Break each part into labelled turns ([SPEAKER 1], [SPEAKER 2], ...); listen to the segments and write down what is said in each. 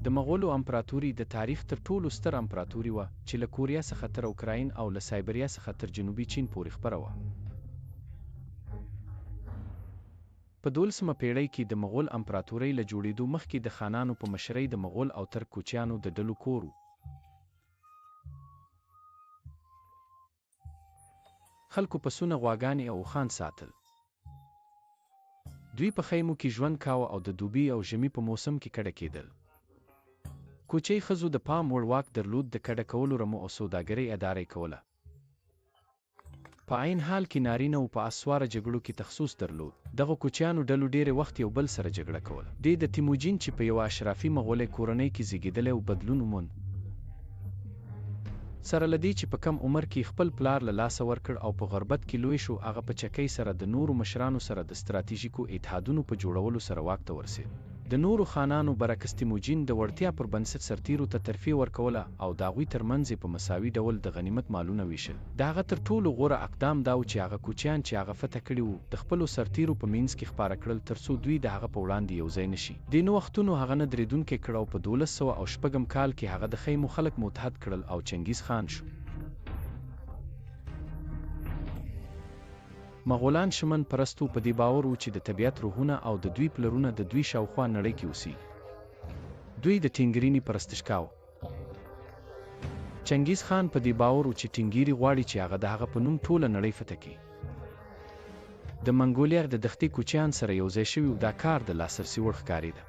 [SPEAKER 1] د مغولو امپراتوري د تاریخ تر ټولو ستر امپراتوري وه چې له کوریا څخه تر اوکراین او له سایبریا څخه تر جنوبي چین پورې خپره وه. په 12مه پېړۍ کې د مغول امپراتورۍ له جوړېدو مخکې د خانانو په مشرۍ د مغول او ترک کوچیانو د ډلو کور و. خلکو پسونه، غواګانې او اوښان ساتل. دوی په خیمو کې ژوند کاوه او د دوبي او ژمي په موسم کې کډه کېدل. کوچۍ ښځو د پام وړ واک درلود، د کډه کولو، رمو او سوداګرۍ اداره یې کوله. په عین حال کې نارینه و په اسواره جګړو کې تخصص درلود. دغه کوچیانو ډلو ډېری وخت یو بل سره جګړه کوله. دی د تیموجین چې په یوه اشرافي مغولي کورنۍ کې زیږېدلی و بدلون وموند. سره له دې چې په کم عمر کې خپل پلار له لاسه ورکړ او په غربت کې لوی شو، هغه په چکۍ سره د نورو مشرانو سره د ستراتیژیکو اتحادونو په جوړولو سره واک ته ورسېد. د نورو خانانو برعکس تیموجین د وړتیا پر بنسټ سرتیرو ته ترفیع ورکوله او د هغوی ترمنځ یې په مساوي ډول د غنیمت مالونه ویشل. د هغه تر ټولو غوره اقدام دا و چې هغه کوچیان چې هغه فتح کړي وو د خپلو سرتیرو په منځ کې خپاره کړل، ترڅو دوی د هغه په وړاندې یو ځای نشي. دې نوښتونو هغه نه درېدونکی کړ او په 1206 کال کې هغه د خیمو خلک متحد کړل او چنګیز خان شو. مغولان شمن پرستو، په دې باور و چې د طبیعت روحونه او د دوی پلرونه د دوی شاوخوا نړۍ کې اوسي. دوی د ټینګریني پرستش کاوه. چنګیز خان په دې باور و چې ټینګیری غواړي چې هغه د هغه په نوم ټوله نړۍ فتح کړي. د منګولیا د دښتې کوچیان سره یو ځای شوي دا کار د لاسرسي وړ ښکارېده.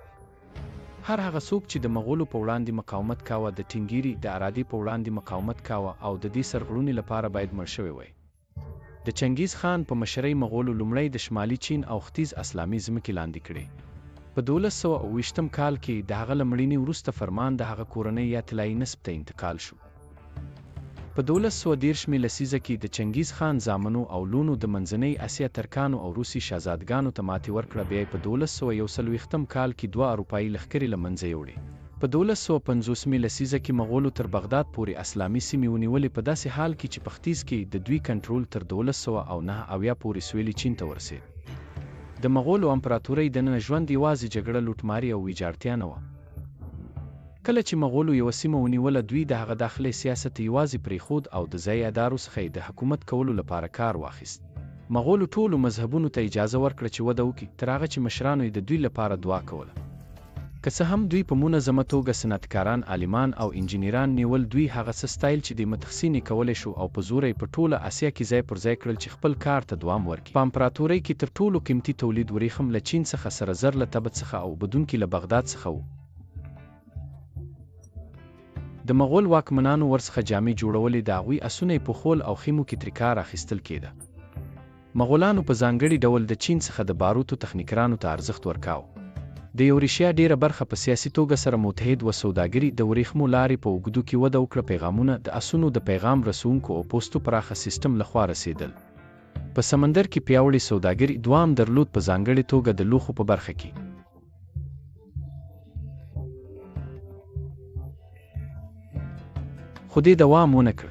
[SPEAKER 1] هر هغه څوک چې د مغولو په وړاندې مقاومت کاوه د ټینګیری د ارادې په وړاندې مقاومت کاوه او د دې سرغړونې لپاره باید مړ شوی وای. د چنګیز خان په مشرۍ مغولو لومړی د شمالي چین او ختیځ اسلامي ځمکې لاندې کړې. په 1228 کال کې د هغه له مړینې وروسته فرمان د هغه کورنۍ یا طلایي نسب ته انتقال شو. په 1213 لسیزه کې د چنګیز خان زامنو او لونو د منځنۍ اسیا ترکانو او روسي شاهزادګانو ته ماتې ورکړه. بیا په 1241 کال کې 2 اروپایي لښکرې له منځه یوړې. په 1250 لسیزه کې مغولو تر بغداد پورې اسلامي سیمې ونیولې، په داسې حال کې چې په ختیځ کې د دوی کنټرول تر 1209 پورې سویلي چین ته ورسېد. د مغولو امپراتورۍ دننه ژوند یوازې جګړه، لوټماري او ویجاړتیا نه وه. کله چې مغولو یوه سیمه ونیوله، دوی د هغه داخلي سیاست یوازې پرېښود او د ځایي ادارو څخه یې د حکومت کولو لپاره کار واخیست. مغولو ټولو مذهبونو ته اجازه ورکړه چې وده وکړي، تر هغه چې مشرانو یې د دوی لپاره دعا کوله. که څه هم دوی په منظمه توګه صنعتکاران، عالمان او انجینران نیول، دوی هغه څه ستایل چې د متخصصین یې کولی شو او په زوره یې په ټوله اسیا کې ځای پر ځای کړل چې خپل کار ته دوام ورکړي. په امپراتورۍ کې تر ټولو قیمتي تولید ورېښم له چین څخه، سره زر له تبت څخه او بدونکي له بغداد څخه و. د مغول واکمنانو ورڅخه جامې جوړولې، د هغوی اسونه یې پوښول او خیمو کې ترې کار اخیستل کېده. مغولانو په ځانګړي ډول د چین څخه د باروتو تخنیکرانو ته ارزښت ورکاوه. د یوریشیا ډیره برخه په سیاسي توګه سره متحد و. سوداګري د ورېښمو لارې په اوږدو کې وده وکړه. پیغامونه د اسونو د پیغام رسونکو او پوستو پراخه سیستم لخوا رسېدل. په سمندر کې پیاوړې سوداګري دوام درلود، په ځانګړې توګه د لوښو په برخه کې. خو دې دوام ونه کړ.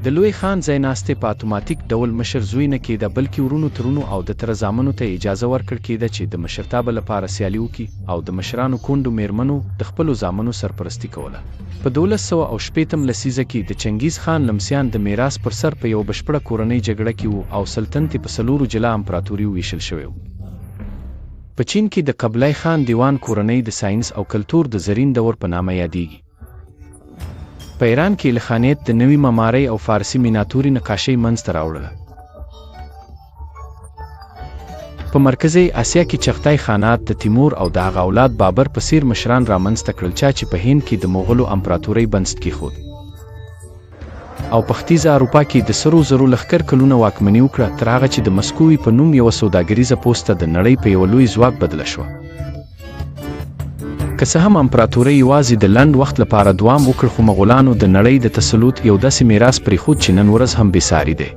[SPEAKER 1] د لوی خان ځایناستې په اتوماتیک ډول مشر زوی نه کېده، بلکې ورونو، ترونو او د تره زامنو ته اجازه ورکړل کېده چې د مشرتابه لپاره سیالي وکړي او د مشرانو کونډو میرمنو د خپلو زامنو سرپرستي کوله. په 1216 لسیزه کې د چنګیز خان لمسیان د میراث پر سر په یو بشپړه کورنۍ جګړه کې وو او سلطنت په 4 جلا امپراتوریو ویشل شوی و. په چین کې د قبلای خان دیوان کورنۍ د ساینس او کلتور د زرین دور په نامه یادېږي. په ایران کې لخانیت د نوې معمارۍ او فارسي میناتوري نقاشۍ منځته راوړله. په مرکزي اسیا کې چغتای خانات د تیمور او د هغه اولاد بابر په څیر مشران رامنځته کړل، چا چې په هند کې د مغولو امپراتورۍ بنسټ کېښود او په ختیځه اروپا کې د سرو زرو لښکر کلونه واکمني وکړه، تر هغه چې د مسکووي په نوم یوه سوداګریزه پوسته د نړۍ په یوه لوی ځواک بدله شوه. که څه هم امپراتورۍ یوازې د لنډ وخت لپاره دوام وکړ، خو مغولانو د نړۍ د تسلط یو داسې میراث پرېښود چې نن ورځ هم بېساري دی.